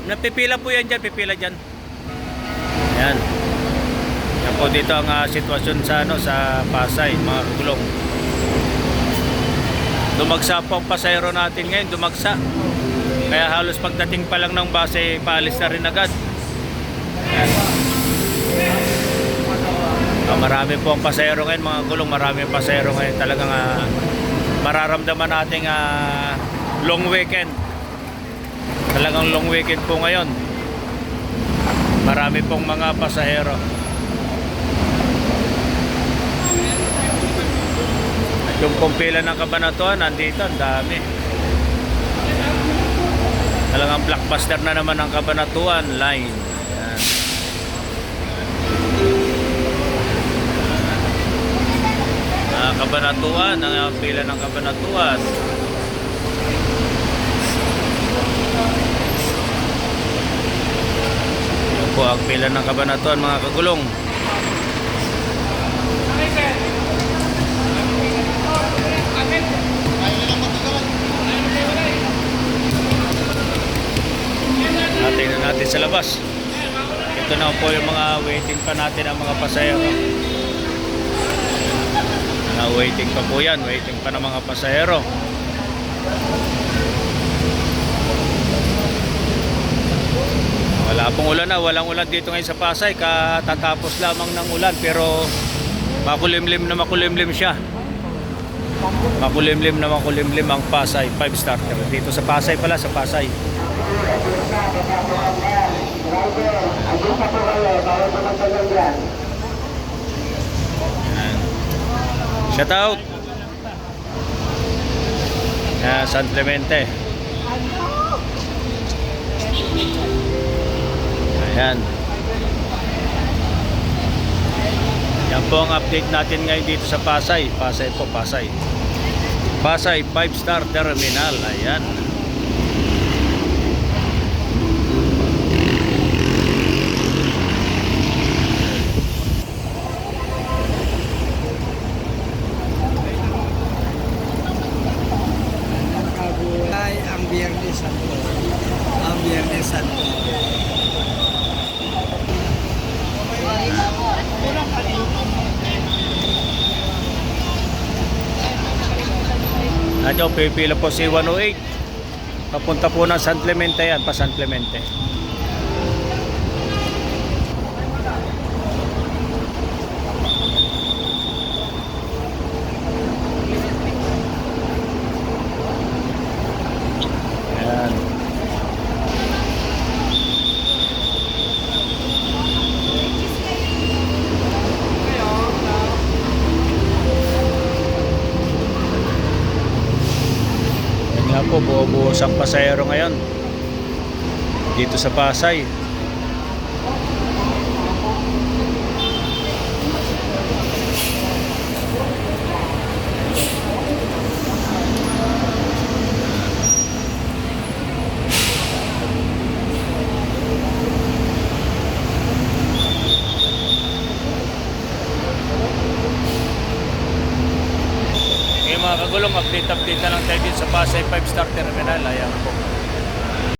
napipila po yan dyan, pipila dyan. Yan. Yan po dito ang sitwasyon sa, sa Pasay, mga kagulong. Dumagsa po ang pasahero natin ngayon, dumagsa. Kaya halos pagdating pa lang ng base, paalis na rin agad. Yan. Marami po ang pasahero ngayon, mga gulong, marami ang pasahero ngayon. Talagang mararamdaman nating long weekend. Talagang long weekend po ngayon. Marami pong mga pasahero. At yung pila ng Cabanatuan, nandito, ang dami. Talagang blockbuster na naman ang Cabanatuan line. Ayan. Cabanatuan, ang pila ng Cabanatuan. Yan po ang pila ng Cabanatuan, mga kagulong. Tingnan natin sa labas. Ito na po yung mga waiting pa natin ang mga pasahero. Waiting pa po yan, waiting pa ng mga pasahero. Wala pong ulan na, walang ulan dito ngayon sa Pasay. Katatapos lamang ng ulan, pero makulimlim siya. Makulimlim ang Pasay 5-star dito sa Pasay pala, sa Pasay. Shout out San Clemente. Ayan. Yan po ang update natin ngayon dito sa Pasay. Pasay po, Pasay. Pasay 5-star terminal. Ayan. Biyernes Santo. Ang Biyernes Santo. Nandiyo, pipila po si 108. Papunta po ng San Clemente yan, pa San Clemente. Po, buo-buos ang pasahero ngayon dito sa Pasay. Mga kagulong, update na lang tayo din sa Pasay 5-star terminal. Ayan po.